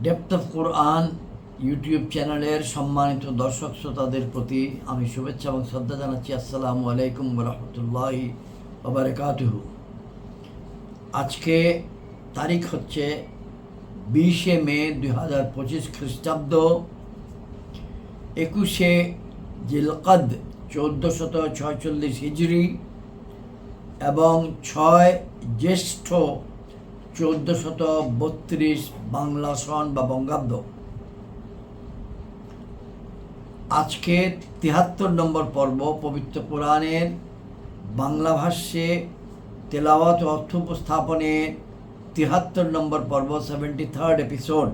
Depth of Quran YouTube চ্যানেলের সম্মানিত দর্শক শ্রোতাদের প্রতি আমি শুভেচ্ছা এবং শ্রদ্ধা জানাচ্ছি। আসসালামু আলাইকুম রহমতুল্লাহি ওয়া বারাকাতুহু। আজকে তারিখ হচ্ছে 20শে মে 2025 খ্রিস্টাব্দ, 21শে জিলকদ 1446 হিজরি এবং 6 জ্যৈষ্ঠ 1432 বাংলা সন বা বঙ্গাব্দ। আজকে 73 নম্বর পর্ব, পবিত্র কোরআনের বাংলা ভাষ্যে তেলাওয়াত ও অর্থ উপস্থাপনে 73 নম্বর পর্ব, 73rd এপিসোড।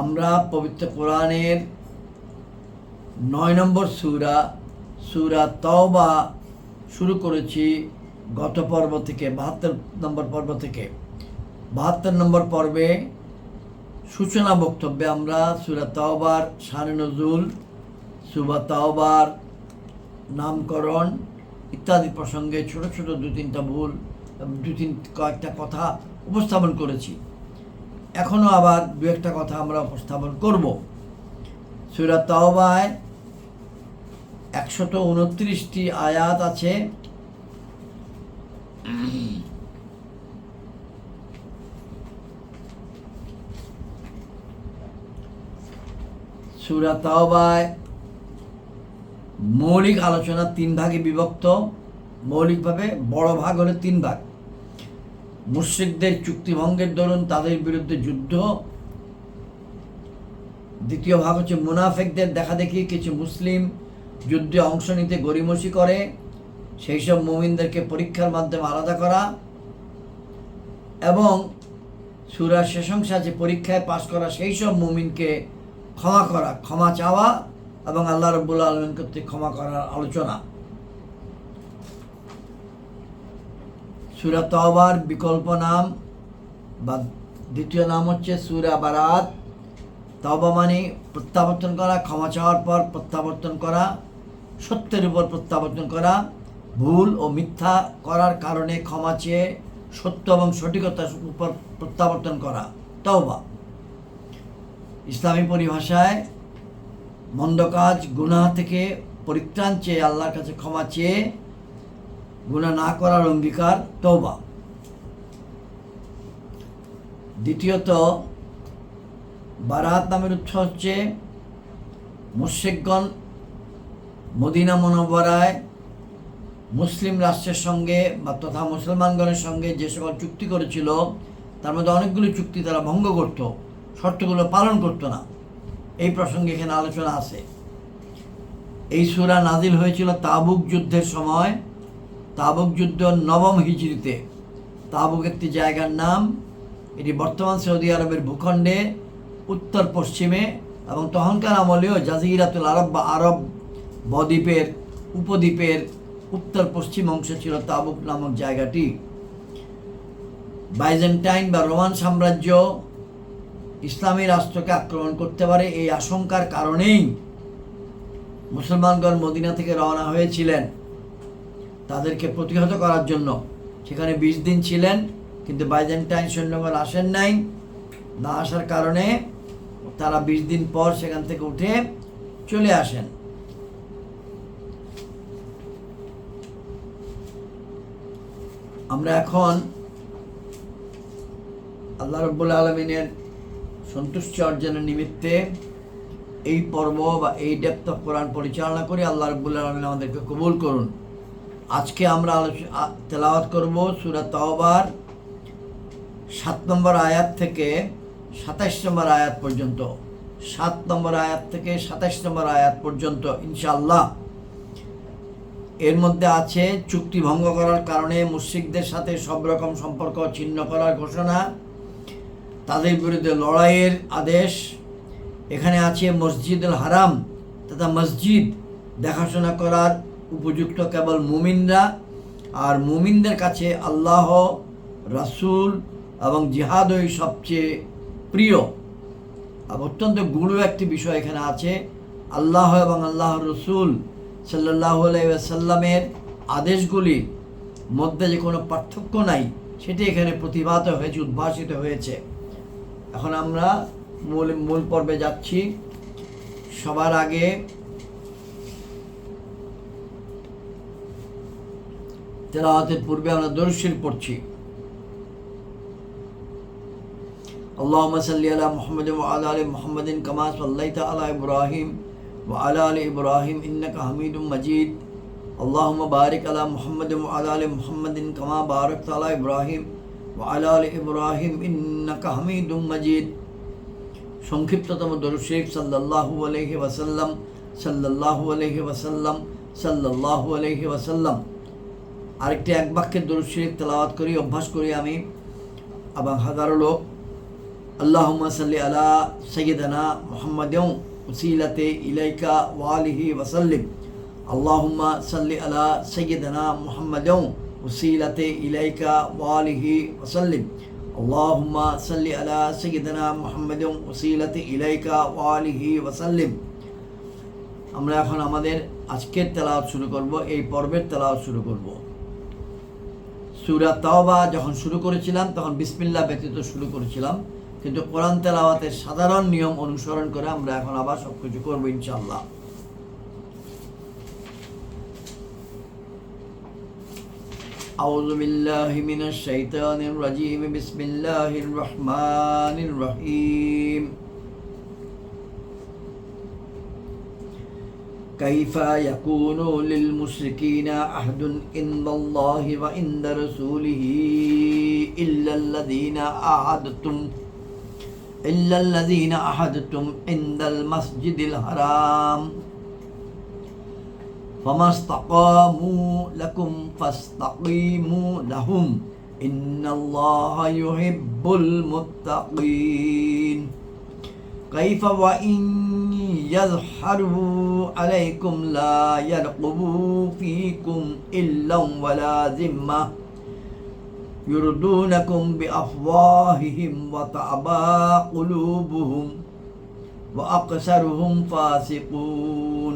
আমরা পবিত্র কোরআনের 9 নম্বর সূরা তাওবা শুরু করেছি গত পর্ব থেকে, 72 নম্বর পর্ব থেকে। 72 নম্বর পর্বে সূচনা বক্তব্যে আমরা সূরা তাওবার শানে নজুল, সূরা তাওবার নামকরণ ইত্যাদি প্রসঙ্গে ছোট ছোট কয়েকটা কথা উপস্থাপন করেছি। এখনও আবার দু একটা কথা আমরা উপস্থাপন করব। সূরা তাওবায় 129টি আয়াত আছে। সূরা তাওবায় মৌলিক আলোচনা 3 ভাগে বিভক্ত। মৌলিকভাবে বড় ভাগ হলো 3 ভাগ। মুশরিকদের চুক্তিভঙ্গের দরুন তাদের বিরুদ্ধে যুদ্ধ। দ্বিতীয় ভাগ হচ্ছে মুনাফিকদের দেখাদেখি কিছু মুসলিম যুদ্ধে অংশ নিতে গড়িমসি করে, সেই সব মুমিনদেরকে পরীক্ষার মাধ্যমে আলাদা করা। এবং সূরার শেষ অংশে আছে পরীক্ষায় পাশ করা সেই সব মুমিনকে ক্ষমা করা, ক্ষমা চাওয়া এবং আল্লাহ রাব্বুল আলামিন কর্তৃক ক্ষমা করার আলোচনা। সূরা তাওবার বিকল্প নাম বা দ্বিতীয় নাম হচ্ছে সূরা বারাত। তাওবা মানে প্রত্যাবর্তন করা, ক্ষমা চাওয়ার পর প্রত্যাবর্তন করা, সত্যের উপর প্রত্যাবর্তন করা, ভুল ও মিথ্যা করার কারণে ক্ষমা চেয়ে সত্য এবং সঠিকতার উপর প্রত্যাবর্তন করা, তাওবা। ইসলামী পরিভাষায় মন্দ কাজ, গুনাহ থেকে পরিত্রাণ চেয়ে আল্লাহর কাছে ক্ষমা চেয়ে গুনাহ না করার অঙ্গীকার, তওবা। দ্বিতীয়ত, বারাত নামের উৎস হচ্ছে মুশরিকগণ মদিনা মুনাওয়ারায় মুসলিম রাষ্ট্রের সঙ্গে বা তথা মুসলমানগণের সঙ্গে যে সকল চুক্তি করেছিল তার মধ্যে অনেকগুলো চুক্তি তারা ভঙ্গ করত, শর্তগুলো পালন করতো না। এই প্রসঙ্গে এখানে আলোচনা আছে। এই সূরা নাজিল হয়েছিল তাবুক যুদ্ধের সময়। তাবুক যুদ্ধ 9ম হিজরিতে। তাবুক একটি জায়গার নাম। এটি বর্তমান সৌদি আরবের ভূখণ্ডে উত্তর পশ্চিমে এবং তখনকার আমলেও জাজিরাতুল আরব বা আরব বদ্বীপের উপদ্বীপের উত্তর পশ্চিম অংশে ছিল তাবুক নামক জায়গাটি। বাইজেন্টাইন বা রোমান সাম্রাজ্য ইসলামী রাষ্ট্রকে আক্রমণ করতে পারে এই আশঙ্কার কারণেই মুসলমানগণ মদিনা থেকে রওনা হয়েছিলেন তাদেরকে প্রতিহত করার জন্য। সেখানে 20 দিন ছিলেন, কিন্তু বাইজেন্টাইন সৈন্যগণ আসেন নাই। না আসার কারণে তারা 20 দিন পর সেখান থেকে উঠে চলে আসেন। আমরা এখন আল্লাহ রাব্বুল আলামিনের সন্তুষ্টি অর্জনের নিমিত্তে এই পর্ব বা এই ডেপথ অফ কোরআন পরিচালনা করি। আল্লাহ রাব্বুল আলামিন আমাদেরকে কবুল করুন। আজকে আমরা তেলাওয়াত করব সূরা তাওবার 7 নম্বর আয়াত থেকে 27 নম্বর আয়াত পর্যন্ত। 7 নম্বর আয়াত থেকে 27 নম্বর আয়াত পর্যন্ত ইনশাআল্লাহ। এর মধ্যে আছে চুক্তি ভঙ্গ করার কারণে মুশরিকদের সাথে সব রকম সম্পর্ক ছিন্ন করার ঘোষণা, তাদের বিরুদ্ধে লড়াইয়ের আদেশ। এখানে আছে মসজিদুল হারাম তথা মসজিদ দেখাশোনা করার উপযুক্ত কেবল মুমিনরা, আর মুমিনদের কাছে আল্লাহ, রাসূল এবং জিহাদই সবচেয়ে প্রিয়। আর অত্যন্ত গূঢ় একটি বিষয় এখানে আছে। আল্লাহ এবং আল্লাহর রাসূল সাল্লাল্লাহু আলাইহি ওয়াসাল্লামের আদেশগুলির মধ্যে যে কোনো পার্থক্য নাই সেটি এখানে প্রতিভাত হয়েছে, উদ্ভাসিত হয়েছে। এখন আমরা মূল পর্বে যাচ্ছি। সবার আগে তেলাওয়াতের পূর্বে আমরা দরুদ শরীফ পড়ছি। আল্লাহুম্মা সাল্লি আলা মুহাম্মাদিন ওয়া আলা আলি মুহাম্মাদিন কামা সাল্লাইতা আলা ইব্রাহিম ওয়া আলা আলি ইব্রাহিম ইন্নাকা হামিদুম মাজিদ। আল্লাহুম্মা বারিক আলা মুহাম্মাদিন ওয়া আলা আলি মুহাম্মাদিন কামা বারাকতা আলা ইব্রাহিম ওয়া আলা আলি ইব্রাহিম ইন্নাকা হামিদুম মাজিদ। সংক্ষিপ্ততম দরুদ শরীফ সাল্লাল্লাহু আলাইহি ওয়াসাল্লাম, সাল্লাল্লাহু আলাইহি ওয়াসাল্লাম, সাল্লাল্লাহু আলাইহি ওয়াসাল্লাম। আরেকটি এক বাক্যের দরুদ শরীফ তেলাওয়াত করি, অভ্যাস করি আমি এবং হাজারো লোক। আল্লাহুম্মা সাল্লি আলা সাইয়্যিদিনা মুহাম্মাদিন ওয়াসিলাতে ইলাইকা ওয়া আলিহি ওয়াসাল্লিম। আল্লাহুম্মা সাল্লি আলা সাইয়্যিদিনা মুহাম্মাদিন ওয়াসিলাতে ইলাইকা ওয়া আলিহি ওয়াসাল্লিম। আল্লাহুম্মা সাল্লি আলা সাইয়্যিদিনা মুহাম্মাদিন ওয়াসিলাতে ইলাইকা ওয়া আলিহি ওয়াসাল্লিম। আমরা এখন আমাদের আজকের তেলাওয়াত শুরু করব, এই পর্বের তেলাওয়াত শুরু করব। সূরা তাওবা যখন শুরু করেছিলাম তখন বিসমিল্লাহ ব্যতীত শুরু করেছিলাম, কিন্তু কোরআন তেলাওয়াতের সাধারণ নিয়ম অনুসরণ করে আমরা এখন আবার সবকিছু করবো ইনশাআল্লাহ। আউযু বিল্লাহি মিনাশ শাইতানির রাজীম। বিসমিল্লাহির রহমানির রহিম। কাইফা ইয়াকুনু লিল মুশরিকিনা আহদুন ইনদাল্লাহি ওয়া ইনদা রাসূলিহি ইল্লাল্লাযীনা আহাদতুম ইনদাল মাসজিদিল হারাম ফামাসতাকামু লাকুম ফাসতাকিমু লাহুম ইন্নাল্লাহা ইউহিব্বুল মুত্তাকিন। কাইফা ওয়া ইন ইয়াযহারু আলাইকুম লা ইয়ারকুবু ফীকুম ইল্লাম ওয়ালা যিম্মাহ يردونكم بأفواههم وتأبى قلوبهم وأكثرهم فاسقون.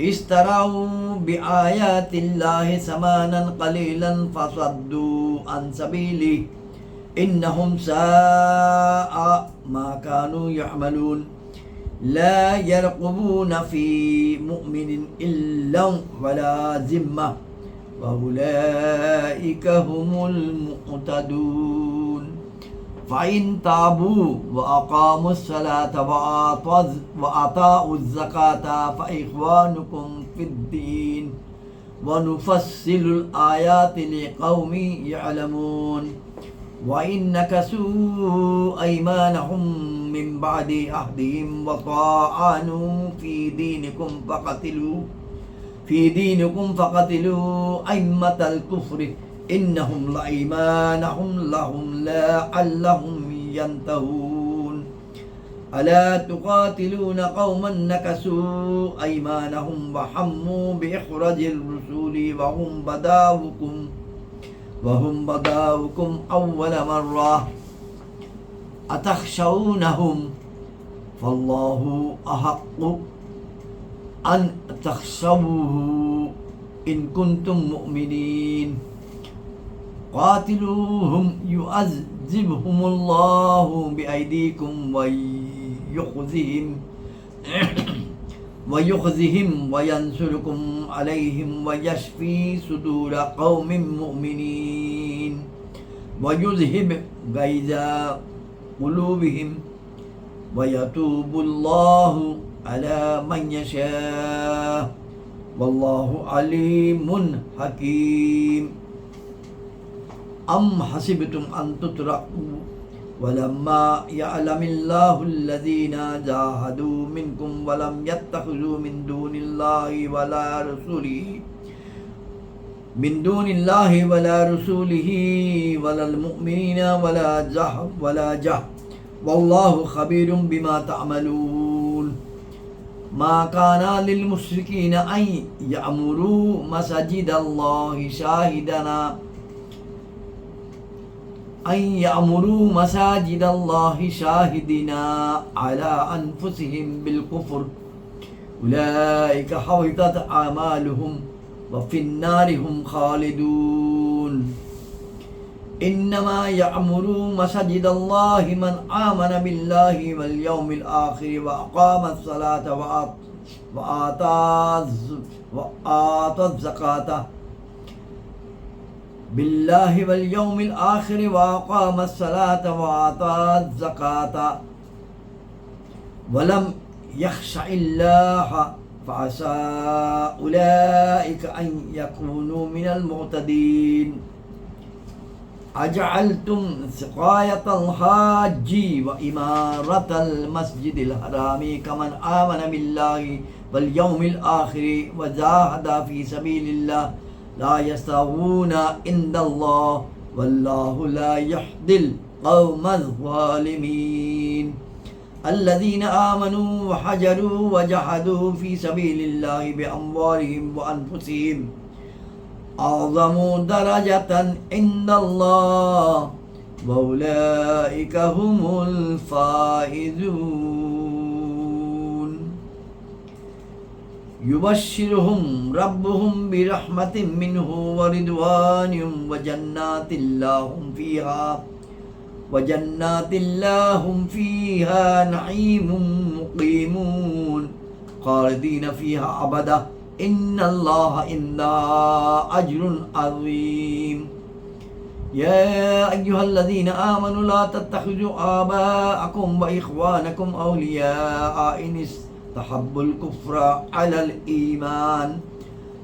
اشتروا بآيات الله ثمنا قليلا فصدوا عن سبيله إنهم ساء ما كانوا يعملون. لا يرقبون في مؤمن إلا ولا ذمة وأولئك هم المعتدون. فإن تابوا وأقاموا الصلاة وآتوا الزكاة فإخوانكم في الدين ونفصل الآيات لقوم يعلمون. وإن نكثوا أيمانهم من بعد عهدهم وطعنوا في دينكم فقتلوا أئمة الكفر إنهم لأيمانهم لهم لعلهم ينتهون. ألا تقاتلون قوما نكثوا أيمانهم وحموا بإخراج الرسول وهم بداؤكم أول مرة أتخشونهم فالله أحق أن تخشوه إن كنتم مؤمنين. قاتلوهم يعذبهم الله بأيديكم ويخزهم وينصركم عليهم ويشفي صدور قوم مؤمنين ويذهب غيظ قلوبهم ويتوب الله على من يشاء والله عليم حكيم. أم حسبتم أن تتركوا ولما يعلم الله الذين جاهدوا منكم ولم يتخذوا من دون الله ولا رسوله ولا المؤمنين ولا جه والله خبير بما تعملون. ما كان للمشركين أن يأمروا مساجد الله شاهدين على أنفسهم بالكفر أولئك حبطت أعمالهم وفي النار هم خالدون. إنما يعمر مساجد الله من آمن بالله واليوم الآخر وأقام الصلاة وآتى الزكاة بالله واليوم الآخر وأقام الصلاة وآتى الزكاة ولم يخش الله فعسى أولئك أن يكونوا من المعتدين أجعلتم سقاية الحاج وإمارة المسجد الحرام كمن آمن بالله واليوم الآخر وجاهد في سبيل الله لا يستوون عند الله والله لا يهدي القوم الظالمين الذين آمنوا وحجروا وجاهدوا في سبيل الله بأموالهم وأنفسهم أعظم درجة عند الله وأولئك هم الفائزون يبشرهم ربهم برحمة منه ورضوان وجنات لهم فيها نعيم مقيمون خالدين فيها أبدا إن الله عنده أجر عظيم يا أيها الذين آمنوا لا تتخذوا آباءكم وإخوانكم أولياء إن استحبوا الكفر على الإيمان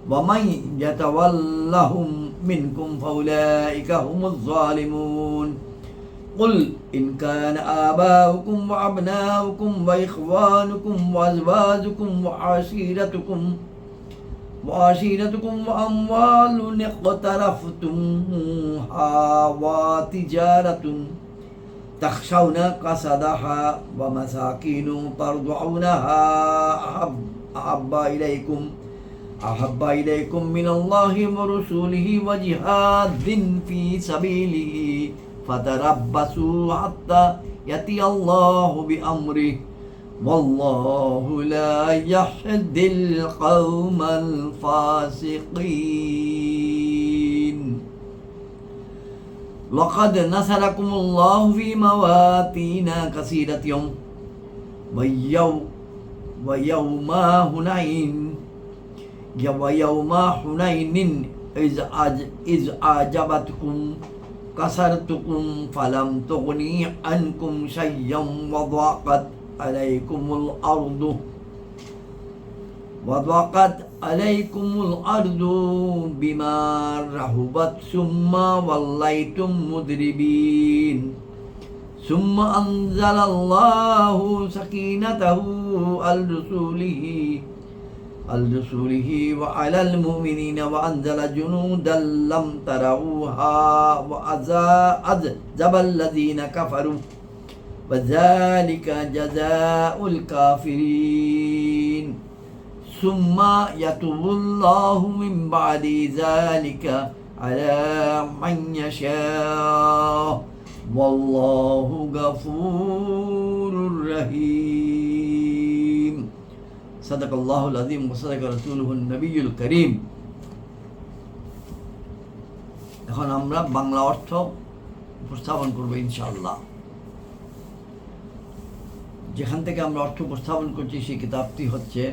ومن يتولهم منكم فأولئك هم الظالمون قل إن كان آباؤكم وأبناؤكم وإخوانكم وأزواجكم وعشيرتكم وأموال اقترفتموها وتجارة تخشون كسادها ومساكين ترضونها أحب إليكم من الله ورسوله وجهاد في سبيله فتربصوا حتى يأتي الله بأمره والله لا يهدي القوم الفاسقين لقد نصركم الله في مواطن كثيرة ويوم حنين إذ أعجبتكم كسرتكم فلم تغني عنكم شيئا وضاقت عليكم الأرض بما رحبت ثم وليتم مدبرين ثم أنزل الله سكينته على رسوله وعلى المؤمنين وأنزل جنودا لم تروها وعذب الذين كفروا وذلك جزاء الكافرين ثم يتوب الله من بعد ذلك على من يشاء والله غفور رحيم صدق الله العظيم وصدق رسوله النبي الكريم এখন আমরা বাংলা অর্থ উপস্থাপন করব ইনশাআল্লাহ। যেখান থেকে আমরা অর্থ উপস্থাপন করছি সেই কিতাবটি হচ্ছে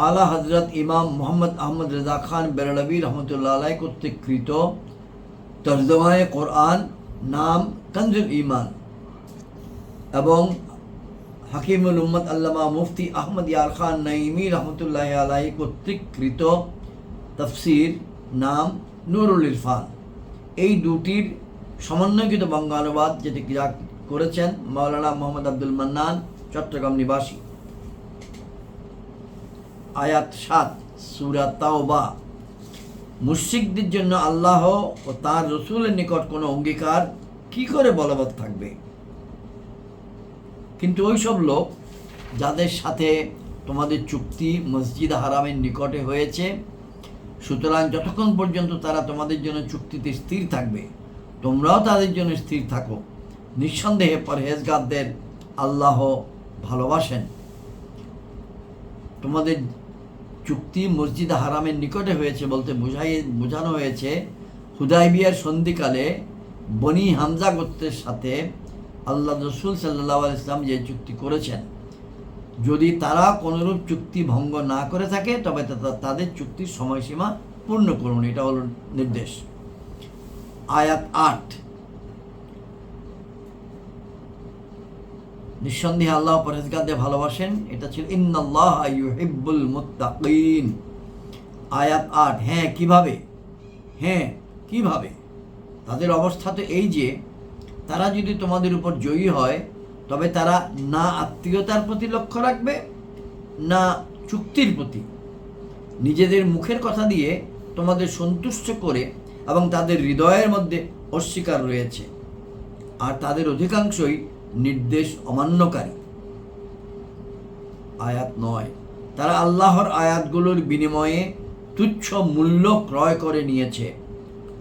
আলা হযরত ইমাম মোহাম্মদ আহমদ রেজা খান বেরলভী রহমতুল্লাহ আলাইহি কর্তৃক কৃত তরজমায়ে কোরআন, নাম কনজুল ঈমান, এবং হাকিমুল উম্মত আল্লামা মুফতি আহমদ ইয়ার খান নাইমি রহমতুল্লাহ আলাইহি কর্তৃক কৃত তাফসীর, নাম নুরুল ইরফান। এই দুটির সমন্বয়কৃত বঙ্গানুবাদ যেটি করেছেন মাওলানা মোহাম্মদ আব্দুল মান্নান, চট্টগ্রাম নিবাসী। আয়াত 7 সূরা তাওবা। মুশরিকদের জন্য আল্লাহ ও তার রসুলের নিকট কোনো অঙ্গীকার কি করে বলবৎ থাকবে? কিন্তু ওই সব লোক যাদের সাথে তোমাদের চুক্তি মসজিদ হারামের নিকটে হয়েছে, সুতরাং যতক্ষণ পর্যন্ত তারা তোমাদের জন্য চুক্তিতে স্থির থাকবে, তোমরাও তাদের জন্য স্থির থাকো। নিঃসন্দেহে পরহেজগারদের আল্লাহ ভালোবাসেন। তোমাদের চুক্তি মসজিদ হারামের নিকটে হয়েছে বলতে বোঝানো হয়েছে হুদাইবিয়ার সন্ধিকালে বনি হামজা গোত্রের সাথে আল্লাহ রসুল সাল্লাল্লাহু আলাইহি ওয়াসাল্লাম যে চুক্তি করেছেন, যদি তারা কোনরূপ চুক্তি ভঙ্গ না করে থাকে তবে তাদের চুক্তির সময়সীমা পূর্ণ করুন। এটা হলো নির্দেশ। আয়াত 8, নিঃসন্দেহে আল্লাহ পরহেজগারদের ভালোবাসেন। এটা ছিল ইন্নাল্লাহা ইউহিব্বুল মুত্তাকিন। আয়াত 8, হ্যাঁ কিভাবে? তাদের অবস্থা তো এই যে তারা যদি তোমাদের উপর জয়ী হয় তবে তারা না আত্মীয়তার প্রতি লক্ষ্য রাখবে, না চুক্তির প্রতি। নিজেদের মুখের কথা দিয়ে তোমাদের সন্তুষ্ট করে এবং তাদের হৃদয়ের মধ্যে অস্বীকার রয়েছে, আর তাদের অধিকাংশই নির্দেশ অমান্যকারী। আয়াত 9, তারা আল্লাহর আয়াতগুলোর বিনিময়ে তুচ্ছ মূল্য ক্রয় করে নিয়েছে,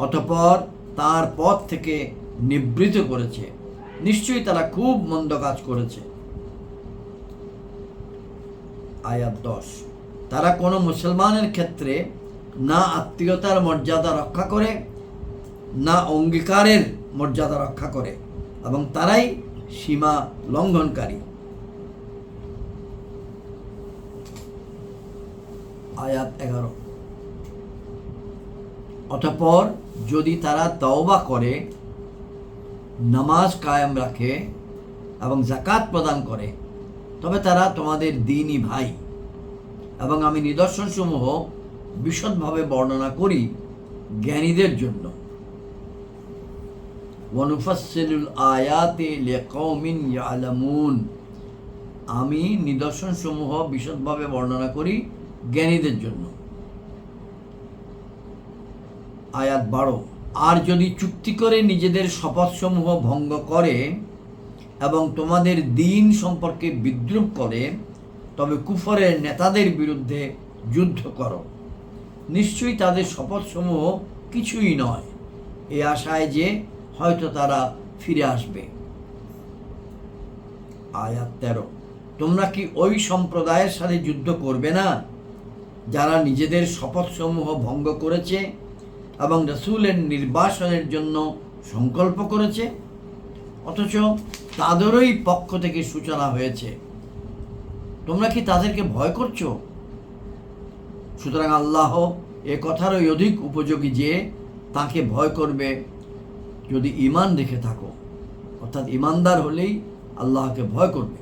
অতঃপর তার পথ থেকে নিবৃত করেছে। নিশ্চয়ই তারা খুব মন্দ কাজ করেছে। আয়াত 10, তারা কোনো মুসলমানের ক্ষেত্রে না আত্মীয়তার মর্যাদা রক্ষা করে, না অঙ্গীকারের মর্যাদা রক্ষা করে, এবং তারাই সীমা লঙ্ঘনকারী। আয়াত 11, অতঃপর যদি তারা তওবা করে, নামাজ কায়েম রাখে এবং যাকাত প্রদান করে তবে তারা তোমাদের দ্বীনী ভাই, এবং আমি নিদর্শনসমূহ বিশদভাবে বর্ণনা করি জ্ঞানীদের জন্য। ওয়ানুফাসসিলুল আয়াতি লিকাওমিন ইয়ালামুন, আমি নিদর্শনসমূহ বিশদভাবে বর্ণনা করি জ্ঞানীদের জন্য। আয়াত 12, আর যদি চুক্তি করে নিজেদের শপথসমূহ ভঙ্গ করে এবং তোমাদের দ্বীন সম্পর্কে বিদ্রূপ করে তবে কুফরের নেতাদের বিরুদ্ধে যুদ্ধ করো। নিশ্চয়ই তাদের শপথসমূহ কিছুই নয়, এ আশায় যে হয়তো তারা ফিরে আসবে। আয়াত 13, তোমরা কি ওই সম্প্রদায়ের সাথে যুদ্ধ করবে না যারা নিজেদের শপথসমূহ ভঙ্গ করেছে এবং রাসূলের নির্বাসনের জন্য সংকল্প করেছে, অথচ তাদেরই পক্ষ থেকে সূচনা হয়েছে? তোমরা কি তাদেরকে ভয় করছো? সুতরাং আল্লাহ এ কথারই অধিক উপযোগী যে তাকে ভয় করবে যদি ঈমান রেখে থাকো, অর্থাৎ ঈমানদার হলেই আল্লাহকে ভয় করবে।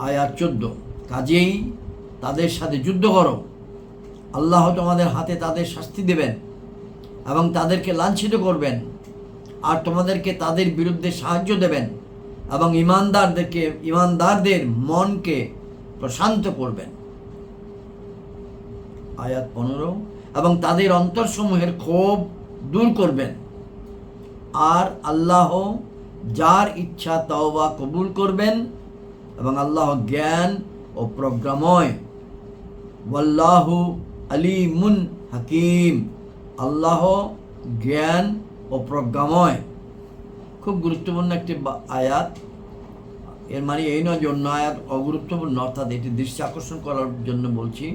আয়াত 14, কাজেই তাদের সাথে যুদ্ধ করো, আল্লাহ তোমাদের হাতে তাদের শাস্তি দেবেন এবং তাদেরকে লাঞ্ছিত করবেন, আর তোমাদেরকে তাদের বিরুদ্ধে সাহায্য দেবেন এবং ঈমানদারদের মনকে প্রশান্ত করবেন। আয়াত 15, এবং তাদের অন্তরসমূহের ক্ষোভ দূর করবেন, আর আল্লাহ যার ইচ্ছা তওবা কবুল করবেন, এবং আল্লাহ জ্ঞান ও প্রজ্ঞাময়। ওয়াল্লাহু আলিমুন হাকিম, আল্লাহ জ্ঞান ও প্রজ্ঞাময়। খুব গুরুত্বপূর্ণ একটি আয়াত। এর মানে এই নয় যে অন্য আয়াত অগুরুত্বপূর্ণ, অর্থাৎ এটি দৃষ্টি আকর্ষণ করার জন্য বলছি।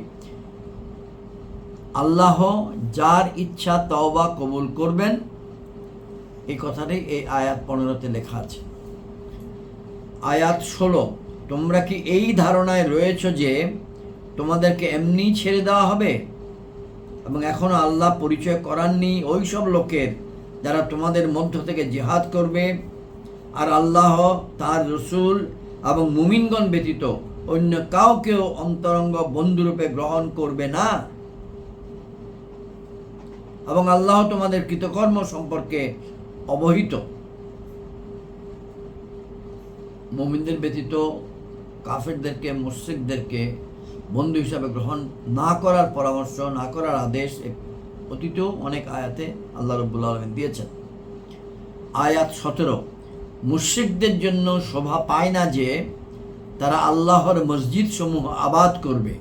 আল্লাহ যার ইচ্ছা তওবা কবুল করবেন, এই কথাটাই এই আয়াত 15-তে লেখা আছে। আয়াত 16, তোমরা কি এই ধারণায় রয়েছ যে তোমাদেরকে এমনি ছেড়ে দেওয়া হবে, এবং এখনো আল্লাহ পরিচয় করাননি ওই সব লোকের যারা তোমাদের মধ্য থেকে জিহাদ করবে, আর আল্লাহ তার রসুল এবং মুমিনগণ ব্যতীত অন্য কাউকেও অন্তরঙ্গ বন্ধুরূপে গ্রহণ করবে না, এবং আল্লাহ তোমাদের কৃতকর্ম সম্পর্কে অবহিত। মুমিনদের ব্যতীত কাফেরদেরকে, মুশরিকদেরকে বন্ধু হিসাবে গ্রহণ না করার পরামর্শ, না করার আদেশ অতীতেও অনেক আয়াতে আল্লাহ রাব্বুল আলামিন দিয়েছেন। আয়াত 17, মুশরিকদের জন্য শোভা পায় না যে তারা আল্লাহর মসজিদ সমূহ আবাদ করবে,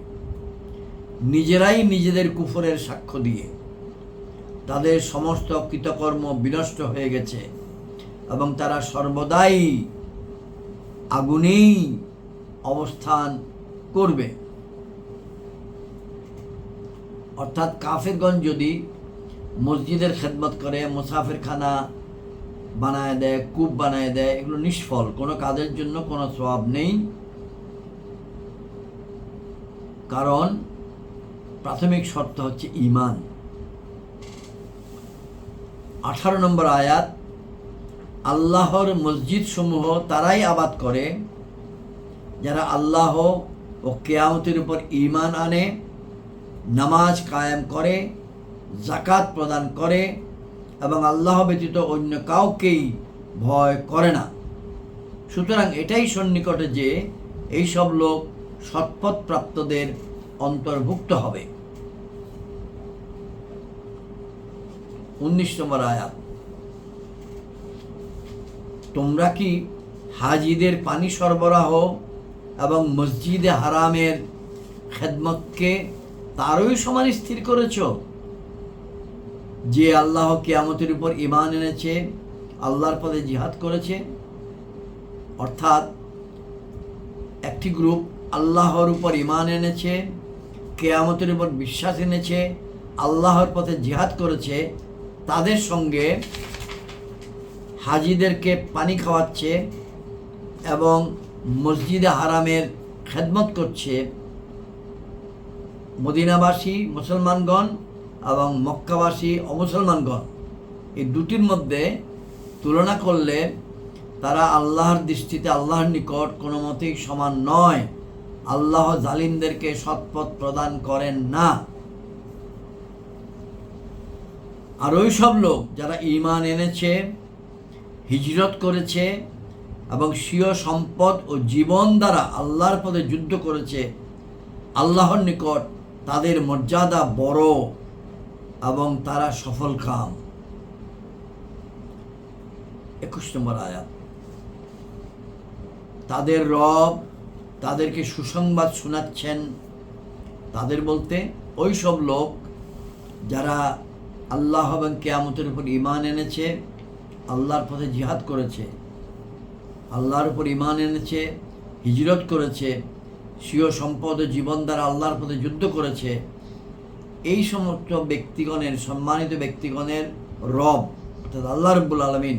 নিজেরাই নিজেদের কুফরের সাক্ষ্য দিয়ে। তাদের সমস্ত কৃতকর্ম বিনষ্ট হয়ে গেছে এবং তারা সর্বদাই আগুনেই অবস্থান করবে। অর্থাৎ কাফেরগণ যদি মসজিদের খেদমত করে, মুসাফিরখানা বানায় দেয়, কূপ বানায় দেয়, এগুলো নিষ্ফল, কোনো কাজের জন্য কোনো সওয়াব নেই। কারণ প্রাথমিক শর্ত হচ্ছে ঈমান। 18 নম্বর আয়াত, আল্লাহর মসজিদ সমূহ তারাই আবাদ করে যারা আল্লাহ ও কিয়ামতের উপর ঈমান আনে, নামাজ কায়েম করে, যাকাত প্রদান করে এবং আল্লাহ ব্যতীত অন্য কাউকেই ভয় করে না। সুতরাং এটাই সন্নিকটে যে এই সব লোক সৎপথ প্রাপ্তদের অন্তর্ভুক্ত হবে। 19 নম্বর আয়াত, তোমরা কি হাজিদের পানি সরবরাহ এবং মসজিদে হারামের খেদমতকে তারই সমান স্থির করেছ যে আল্লাহ কিয়ামতের উপর ঈমান এনেছে, আল্লাহর পথে জিহাদ করেছে? অর্থাৎ একটি গ্রুপ আল্লাহর উপর ঈমান এনেছে, কিয়ামতের উপর বিশ্বাস এনেছে, আল্লাহর পথে জিহাদ করেছে, তাদের সঙ্গে হাজিদেরকে পানি খাওয়াচ্ছে এবং মসজিদে হারামের খেদমত করছে। মদিনাবাসী মুসলমানগণ এবং মক্কাবাসী অমুসলমানগণ, এই দুটির মধ্যে তুলনা করলে তারা আল্লাহর দৃষ্টিতে আল্লাহর নিকট কোনো মতেই সমান নয়। আল্লাহ জালিমদেরকে সৎপথ প্রদান করেন না। আর ওই সব লোক যারা ঈমান এনেছে, হিজরত করেছে এবং স্বীয় সম্পদ ও জীবন দ্বারা আল্লাহর পথে যুদ্ধ করেছে, আল্লাহর নিকট তাদের মর্যাদা বড় এবং তারা সফলকাম। 21 নম্বর আয়াত, তাদের রব তাদেরকে সুসংবাদ শোনাচ্ছেন। তাদের বলতে ওই সব লোক যারা আল্লাহ এবং কিয়ামতের উপর ঈমান এনেছে, আল্লাহর পথে জিহাদ করেছে, আল্লাহর উপর ঈমান এনেছে, হিজরত করেছে, স্বীয় সম্পদ ও জীবন দ্বারা আল্লাহর পথে যুদ্ধ করেছে, এই সমস্ত ব্যক্তিগণের, সম্মানিত ব্যক্তিগণের রব অর্থাৎ আল্লাহ রাব্বুল আলামিন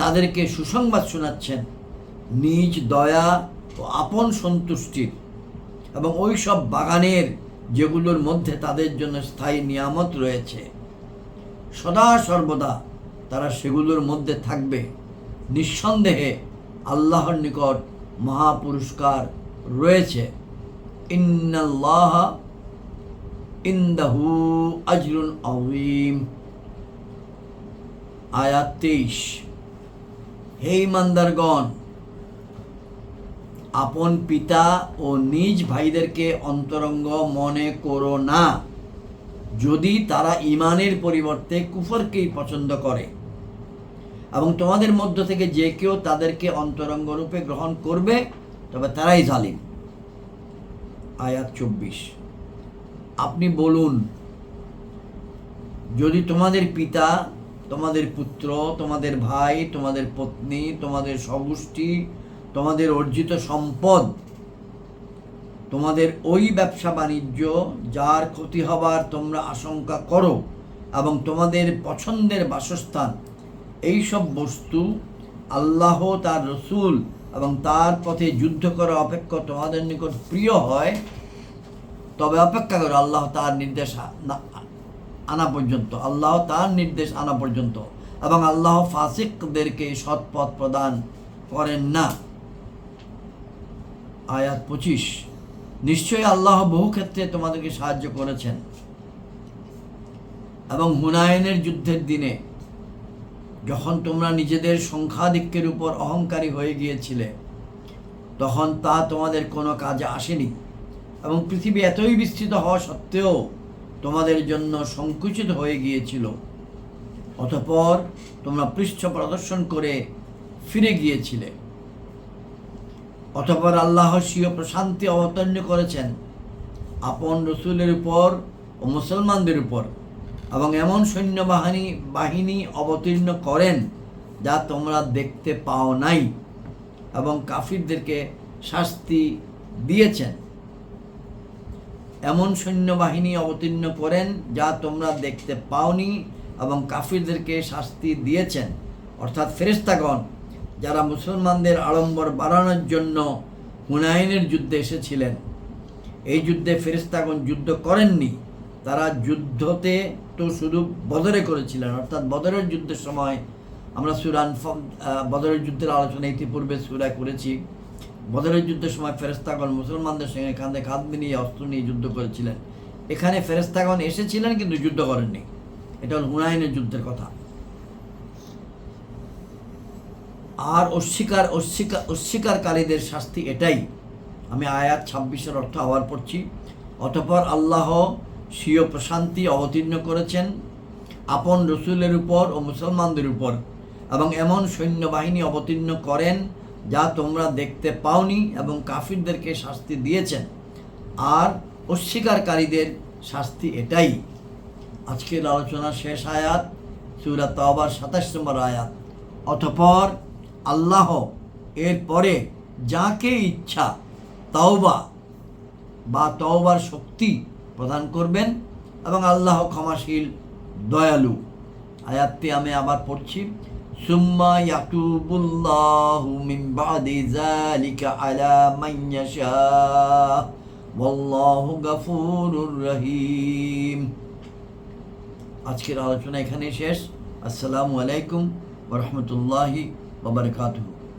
তাদেরকে সুসংবাদ শোনাচ্ছেন নিজ দয়া ও আপন সন্তুষ্টির এবং ওই সব বাগানের যেগুলোর মধ্যে তাদের জন্য স্থায়ী নিয়ামত রয়েছে। সদা সর্বদা তারা সেগুলোর মধ্যে থাকবে। নিঃসন্দেহে আল্লাহর নিকট মহাপুরস্কার রয়েছে। ইন্নাল্লাহা ইনদাহু আজরুন আযীম। আয়াত 23, হে ঈমানদারগণ, আপন পিতা ও নিজ ভাইদেরকে অন্তরঙ্গ মনে করো না, যদি তারা ঈমানের পরিবর্তে কুফরকেই পছন্দ করে, এবং তোমাদের মধ্য থেকে যে কেউ তাদেরকে অন্তরঙ্গ রূপে গ্রহণ করবে তবে তারাই জালিম। আয়াত 24, আপনি বলুন, যদি তোমাদের পিতা, তোমাদের পুত্র, তোমাদের ভাই, তোমাদের পত্নী, তোমাদের স্বগোষ্ঠী, তোমাদের অর্জিত সম্পদ, তোমাদের ওই ব্যবসা বাণিজ্য যার ক্ষতি হবার তোমরা আশঙ্কা করো এবং তোমাদের পছন্দের বাসস্থান, এই সব বস্তু আল্লাহ, তার রসূল এবং তার পথে যুদ্ধ করা অপেক্ষা তোমাদের নিকট প্রিয় হয়, তবে অপেক্ষা করো আল্লাহ তার নির্দেশ আনা পর্যন্ত, আল্লাহ তার নির্দেশ আনা পর্যন্ত, এবং আল্লাহ ফাসিকদেরকে সৎপথ প্রদান করেন না। আয়াত 25, নিশ্চয়ই আল্লাহ বহু ক্ষেত্রে তোমাদেরকে সাহায্য করেছেন এবং হুনায়নের যুদ্ধের দিনে যখন তোমরা নিজেদের সংখ্যাধিক্যের উপর অহংকারী হয়ে গিয়েছিলে, তখন তা তোমাদের কোনো কাজে আসেনি এবং পৃথিবী এতই বিস্তৃত হওয়া সত্ত্বেও তোমাদের জন্য সংকুচিত হয়ে গিয়েছিল। অতঃপর তোমরা পৃষ্ঠ প্রদর্শন করে ফিরে গিয়েছিলে। অতঃপর আল্লাহ স্বীয় প্রশান্তি অবতীর্ণ করেছেন আপন রসুলের উপর ও মুসলমানদের উপর, এবং এমন বাহিনী অবতীর্ণ করেন যা তোমরা দেখতে পাও নাই, এবং কাফিরদেরকে শাস্তি দিয়েছেন। এমন সৈন্যবাহিনী অবতীর্ণ করেন যা তোমরা দেখতে পাওনি এবং কাফিরদেরকে শাস্তি দিয়েছেন। অর্থাৎ ফেরেশতাগণ যারা মুসলমানদের আড়ম্বর বাড়ানোর জন্য হুনাইনের যুদ্ধে এসেছিলেন, এই যুদ্ধে ফেরেশতাগণ যুদ্ধ করেননি, তারা যুদ্ধতে তো শুধু বদরে করেছিলেন। অর্থাৎ বদরের যুদ্ধের সময় আমরা বদরের যুদ্ধের আলোচনা ইতিপূর্বে সূরায় করেছি। বদরের যুদ্ধের সময় ফেরেশতাগণ মুসলমানদের সঙ্গে কাঁধে কাঁধ মিলিয়ে অস্ত্র নিয়ে যুদ্ধ করেছিলেন। এখানে ফেরেশতাগণ এসেছিলেন কিন্তু যুদ্ধ করেননি। এটা হল হুনাইনের যুদ্ধের কথা। আর অস্বীকারীদের শাস্তি এটাই। আমি আয়াত 26-এর অর্থ আবার পড়ছি। অতঃপর আল্লাহ স্বীয় প্রশান্তি অবতীর্ণ করেছেন আপন রসুলের উপর ও মুসলমানদের উপর, এবং এমন সৈন্যবাহিনী অবতীর্ণ করেন যা তোমরা দেখতে পাওনি, এবং কাফিরদেরকে শাস্তি দিয়েছেন। আর অস্বীকারীদের শাস্তি এটাই। আজকের আলোচনা শেষ আয়াত, সূরা তাওবার 27 নম্বর আয়াত। অতঃপর আল্লাহ এর পরে যাকে ইচ্ছা তাওবা বা তওবার শক্তি প্রদান করবেন, এবং আল্লাহ ক্ষমাশীল দয়ালু। আয়াতটি আমি আবার পড়ছি। সুম্মা ইয়াতুবুল্লাহু মিন বাদি যালিকা আলা মান ইয়াশা ওয়াল্লাহু গফুরুর রহিম। আজকের আলোচনা এখানে শেষ। আসসালামু আলাইকুম ওয়া রাহমাতুল্লাহি ওয়া বারাকাতুহু।